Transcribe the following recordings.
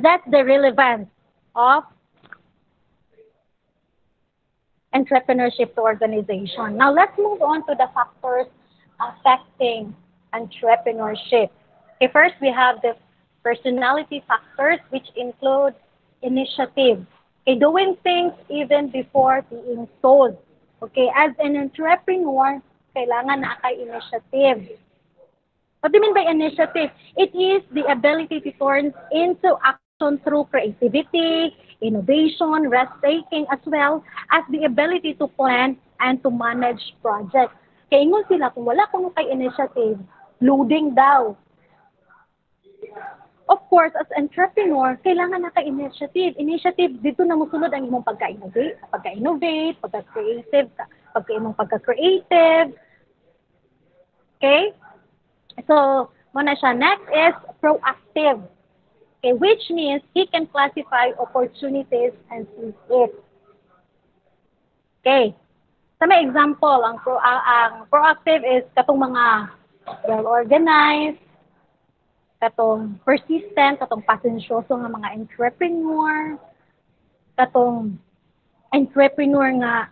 That's the relevance of entrepreneurship to organization. Now, let's move on to the factors affecting entrepreneurship. Okay, first, we have the personality factors, which include initiative. Okay, doing things even before being told. Okay, as an entrepreneur, kailangan na kay initiative. What do you mean by initiative? It is the ability to turn into action through creativity, innovation, risk-taking, as well as the ability to plan and to manage projects. Kaya ingon sila, kung wala kung kay initiative, loading daw. Of course, as entrepreneur, kailangan na kay initiative. Initiative, dito na musunod ang imong pagka-innovate, pagka-creative, pagka-creative. Okay? So, muna siya. Next is proactive. Okay, which means he can classify opportunities and seize it. Okay. Sa may example, ang proactive is katong mga well-organized, katong persistent, katong pasensyoso nga mga entrepreneur, katong entrepreneur nga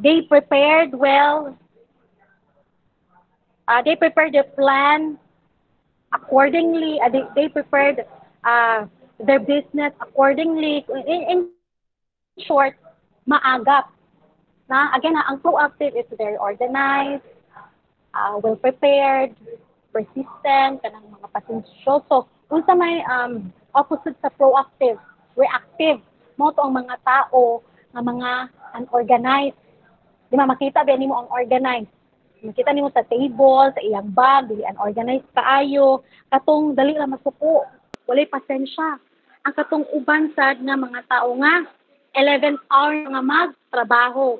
they prepared well, they prepared the plan accordingly, they prepared their business accordingly. In short, maagap. Na, again, ang proactive is very organized, well-prepared, persistent, kanang mga pasensyoso. Unsa may opposite sa proactive, reactive. Mo to ang mga tao nga mga unorganized. Di ba, makita ba nimo ang organized? Makita nimo sa table, sa iyang bag, dili unorganized kaayo, katong dali lang masuko, walay pasensya. Ang katong uban sad nga mga tao nga 11 hours nga magtrabaho.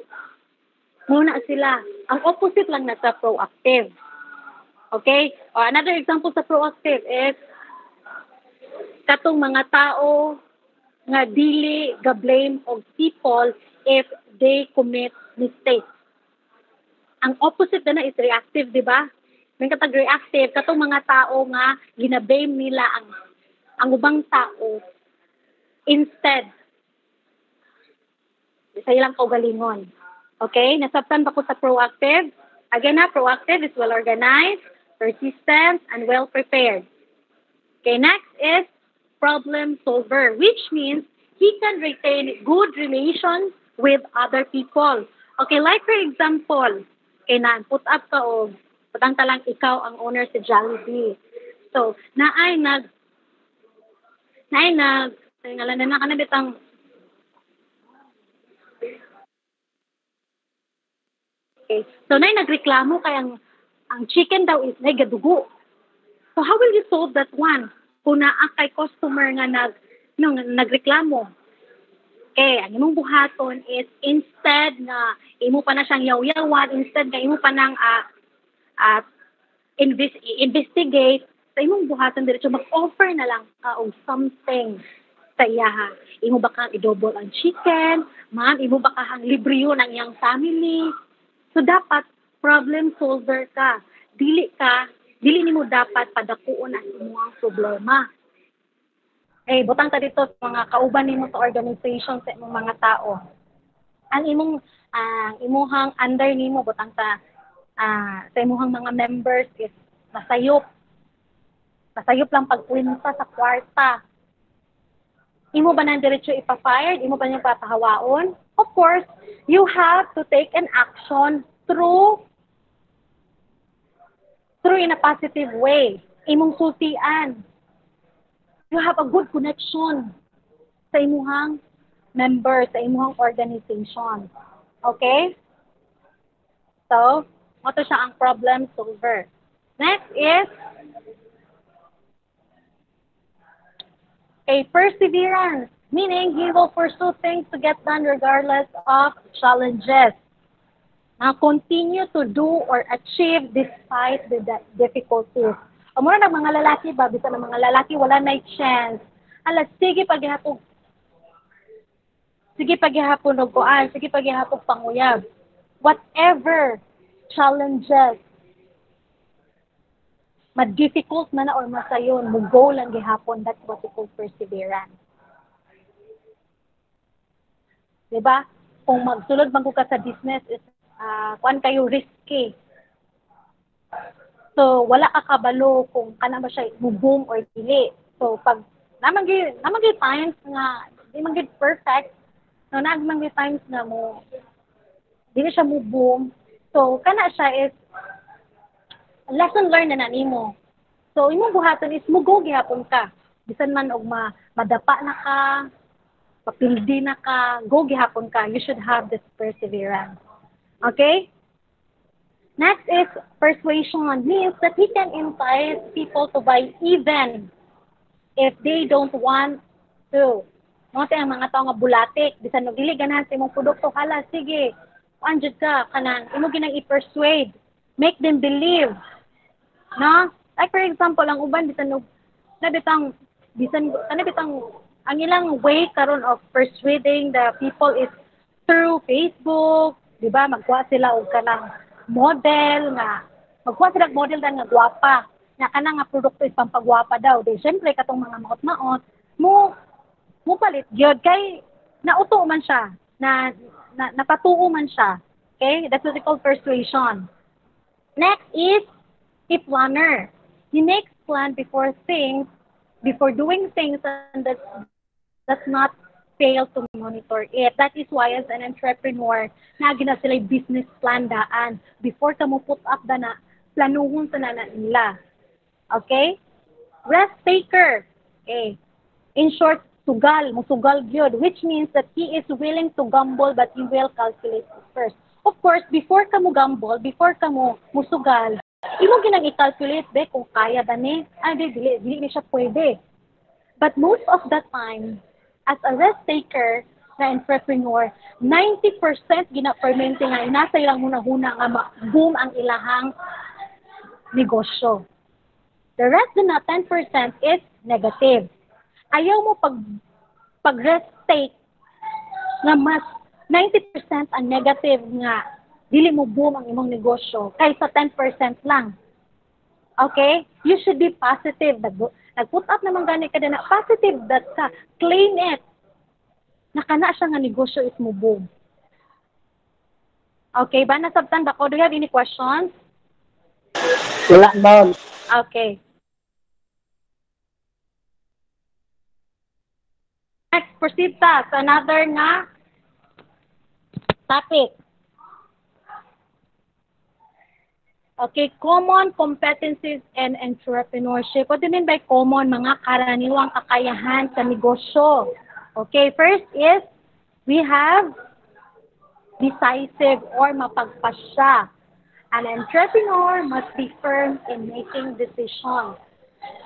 Muna sila. Ang opposite lang na sa proactive. Okay? Or another example sa proactive is katong mga tao nga dili ga-blame of people if they commit mistakes. Ang opposite na is reactive, di ba? May katag reactive, katong mga tao nga gina-blame nila ang ubang tao instead sa ilang kaugalingon. Okay? Nasabtan ba ko sa proactive? Again na, proactive is well-organized, persistent, and well-prepared. Okay, next is problem solver, which means he can retain good relations with other people. Okay, like for example, okay na, put up ka o patang ka lang ikaw ang owner sa Jollibee. So, ngalan na kanabit ang okay. So, nagreklamo kay ang chicken daw is gadugo. So, how will you solve that one? Kung naa kay customer nga nagreklamo. Okay, ang imong buhaton is instead na imo pa na siyang yaw-yawan, instead nga imo pa nang investigate, sa imong buhaton diretso mag-offer na lang og something sa iyaha. Imo ba kang i-double ang chicken? Ma'am, imo ba kang libriyo ng iyang family? So dapat problem solver ka. Dili nimo dapat padakuon ang imong problema. Eh, butang ta dito sa mga kauban nimo sa organization sa imong mga tao. Ang imuhang under nimo butang ta sa imuhang mga members is nasayop. Nasayop lang pagkwenta sa kwarta. Imo ba nang diretso ipa-fired? Imo ba nang papahawaon? Of course, you have to take an action through in a positive way. Imong sultian. You have a good connection sa imuhang members, sa imuhang organization. Okay? So, ito siya ang problem solver. Next is a perseverance, meaning he will pursue things to get done regardless of challenges. Now, continue to do or achieve despite the difficulties. O muna ng mga lalaki ba, bisa ng mga lalaki, wala na chance. Alas, sige paghihapog og kuan, sige paghihapog panguyab. Whatever challenges ma-difficult man na or masayon, mo-go lang gihapon, that's what we call perseverance. Diba? Kung magsulod man ko ka sa business, is, kuan kayo risky. So, wala ka kabalo kung kana ba siya mo-boom or dili. So, pag naman times nga, di man gid perfect, no, naman times nga mo, dili siya mo-boom. So, kana siya is, lesson learned na nimo. So, imong buhaton is mugo gihapon ka. Bisan man og madapa na ka, papildi na ka, go gihapon ka. You should have this perseverance. Okay? Next is persuasion. Means that he can entice people to buy even if they don't want to. Mga ang mga tao nga bulatik, bisan no dili ganahan sa imong produkto, hala sige. Anjud ka kanang imo ginang i-persuade. Make them believe. No? Like for example, ang uban bisan no nabitang ang ilang way karon of persuading the people is through Facebook, di ba? Magkuha sila og kanang model nga magkuha sila model dan nga gwapa. Nga kanang nga produkto is pampagwapa daw. Di syempre katong mga maot-maot mo palit gyud kay nauto man siya na napatuo man siya. Okay? That's what we call persuasion. Next is a planner. He makes plan before doing things and does not fail to monitor it. That is why as an entrepreneur, nagina sila business plan daan. Before ka mo put up na planuhon sa nila. Okay? Risk taker. Okay. In short, musugal gyud, which means that he is willing to gamble but he will calculate first. Of course, before ka mo gamble, before ka mo musugal, imo ginang i-calculate be kung kaya ba ni, dili siya pwede. But most of the time, as a risk taker na entrepreneur, 90% gina-fermente nga nasa ilang hunahuna nga boom ang ilahang negosyo. The rest na 10% is negative. Ayaw mo pag risk take nga mas 90% ang negative nga dili mo boom ang imong negosyo kaysa 10% lang. Okay? You should be positive. Nag-put up naman gani ka na positive that ka. Claim it. Nakana siya nga negosyo is mo boom. Okay ba? Nasabtan ba ko? Do you have any questions? Wala, ma'am. Okay. Next, proceed ta sa another nga topic. Okay, common competencies and entrepreneurship. What do you mean by common? Mga karaniwang kakayahan sa negosyo. Okay, first is we have decisive or mapagpasya. An entrepreneur must be firm in making decisions.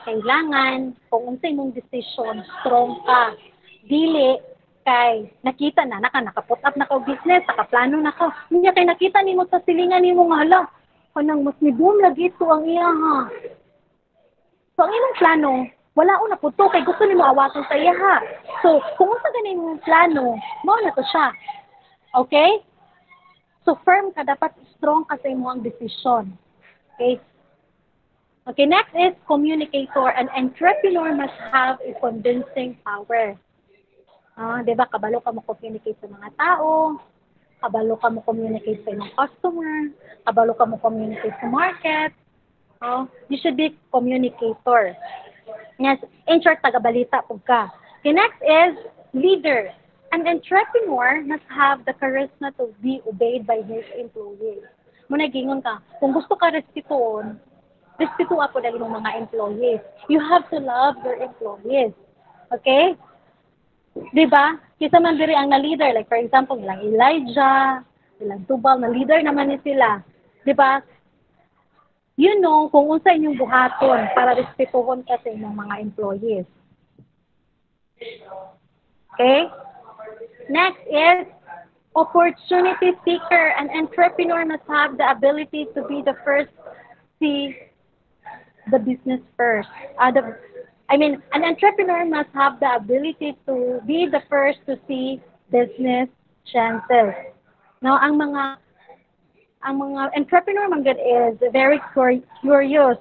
Kailangan, kung unsay mong decision, strong ka. Dili kay nakita na nakaput up na ka business, nakaplano na ka. Hindi kay nakita nimo sa silingan nimo nga hala. Kanang mas ni boom lagi ito ang iya ha. So ang imong plano, wala o na puto kay gusto nimo awaton sa iya ha. So kung unsa ganin imong plano, mao na to siya. Okay? So firm ka, dapat strong ka sa imong decision. Okay? Okay, next is communicator. An entrepreneur must have a convincing power. Di ba, kabalo ka mo communicate sa mga tao, kabalo ka mo communicate sa imong customer, kabalo ka mo communicate sa market. You should be communicator. Yes, in short, tagabalita po ka. Okay, next is leader. An entrepreneur must have the charisma to be obeyed by his employees. Muna gingon ka, kung gusto ka respetuon ako dali ng mga employees. You have to love your employees. Okay? Diba? Kisa man diri ang na-leader. Like for example, ilang Elijah, ilang Tubal, na-leader naman ni sila. Diba? You know kung unsa inyong buhaton para respetuhon ka sa inyong mga employees. Okay? Next is opportunity seeker. An entrepreneur must have the ability to be the first see the business first. An entrepreneur must have the ability to be the first to see business chances. Now, ang mga entrepreneur man gud is very curious.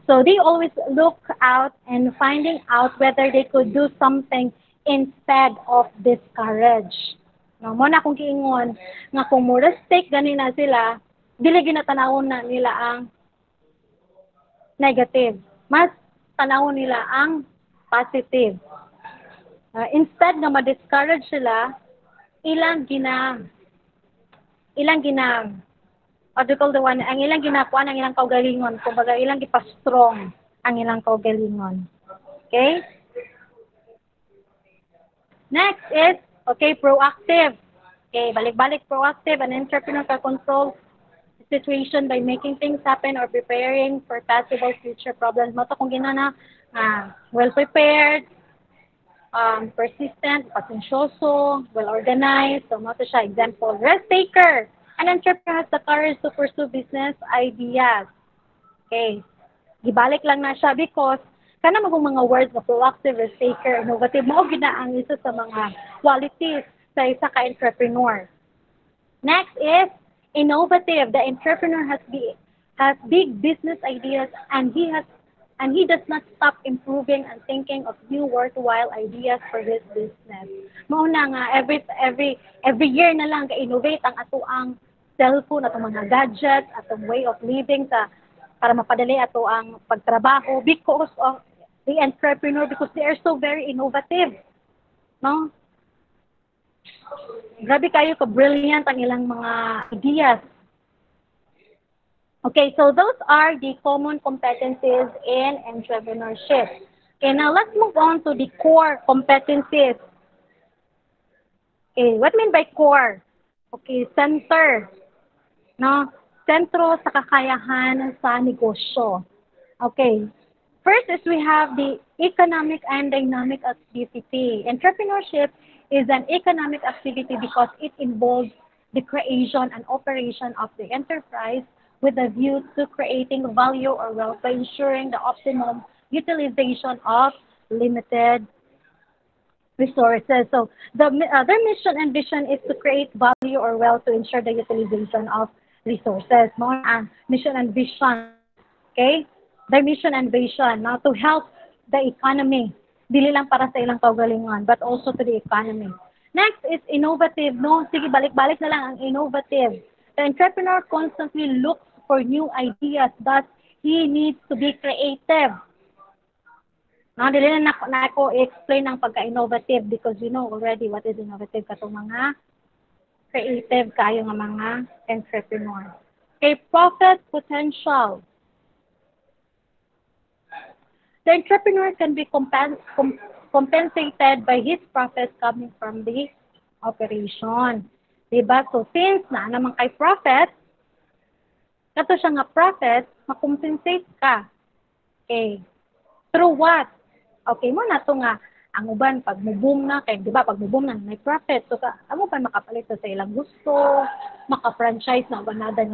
So they always look out and finding out whether they could do something instead of discourage. No, mo na kung giingon nga kung mo stake gani na sila, dili ginatanawon na nila ang negative. Mas tanawon nila ang positive. Instead na ma-discourage sila, ilang gina ilang gina what do you call the one, ang ilang ginakuan ang ilang kaugalingon, kumbaga ilang gipa-strong ang ilang kaugalingon. Okay? Next is, okay, proactive. Okay, balik-balik proactive. An entrepreneur can control the situation by making things happen or preparing for possible future problems. Mato kung ginana, well-prepared, persistent, pasensyoso, well-organized. So, mato siya. Example, risk taker. An entrepreneur has the courage to pursue business ideas. Okay. Gibalik lang na siya because kana magong mga words na proactive, risk taker, innovative, mao gid na ang isa sa mga qualities sa isa ka entrepreneur. Next is innovative. The entrepreneur has big business ideas and he does not stop improving and thinking of new worthwhile ideas for his business. Mao na nga every year na lang ka-innovate ang ato ang cellphone, atong mga gadgets, atong way of living para mapadali ato ang pagtrabaho because of the entrepreneur, because they are so very innovative. No? Grabe kayo ka-brilliant ang ilang mga ideas. Okay, so those are the common competencies in entrepreneurship. Okay, now let's move on to the core competencies. Okay, what I mean by core? Okay, center. No? Sentro sa kakayahan sa negosyo. Okay. First is we have the economic and dynamic activity. Entrepreneurship is an economic activity because it involves the creation and operation of the enterprise with a view to creating value or wealth by ensuring the optimum utilization of limited resources. So their mission and vision is to create value or wealth to ensure the utilization of resources. More ang mission and vision. Okay? Their mission and vision now to help the economy. Dili lang para sa ilang kaugalingon, but also to the economy. Next is innovative. No, sige, balik-balik na lang ang innovative. The entrepreneur constantly looks for new ideas. Thus, he needs to be creative. No, dili na ako explain ang pagka-innovative because you know already what is innovative katong mga creative kayo nga mga entrepreneur. Okay, profit potential. The entrepreneur can be compensated by his profits coming from the operation. Diba? So since na naman kay profit, kato siya nga profit, makompensate ka. Okay. Through what? Okay mo na to nga ang uban pag mo-boom na kay di ba pag mo-boom na may profit so ang uban makapalit sa ilang gusto, maka-franchise na another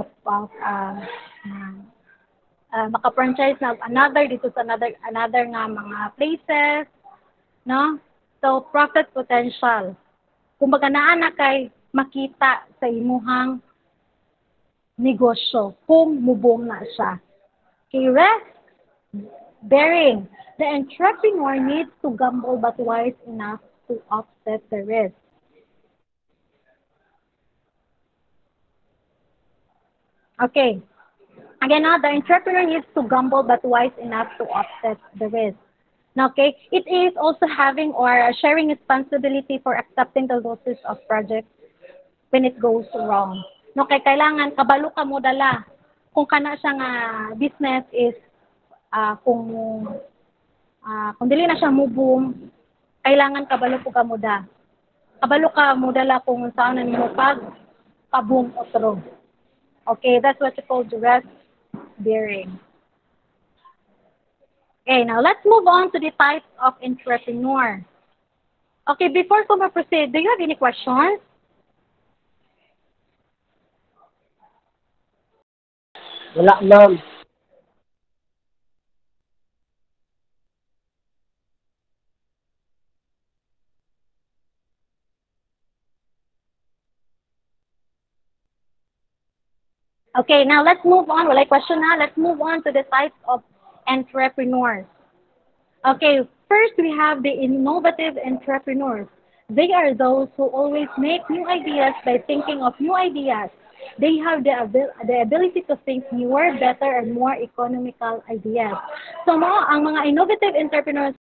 maka-franchise na another dito sa another nga mga places, no? So profit potential. Kumbaga naa na kay makita sa imuhang negosyo kung mo-boom na siya. Okay, risk bearing. The entrepreneur needs to gamble but wise enough to offset the risk. Okay. Again, now the entrepreneur needs to gamble but wise enough to offset the risk. Now, okay, it is also having or sharing responsibility for accepting the losses of projects when it goes wrong. No, kay kailangan kabalo ka mo dala kung kana siya nga business is kung dili na siya mo boom, kailangan kabalo po ka mo da. Kabalo ka mo dala kung saan na nimo pag-boom otro. Okay, that's what you call the risk bearing. Okay, now let's move on to the types of entrepreneur. Okay, before ko ma-proceed, do you have any questions? Wala, ma'am. Okay, now let's move on. Well, I question now. Let's move on to the types of entrepreneurs. Okay, first we have the innovative entrepreneurs. They are those who always make new ideas by thinking of new ideas. They have the ability to think newer, better, and more economical ideas. So mo, ang mga innovative entrepreneurs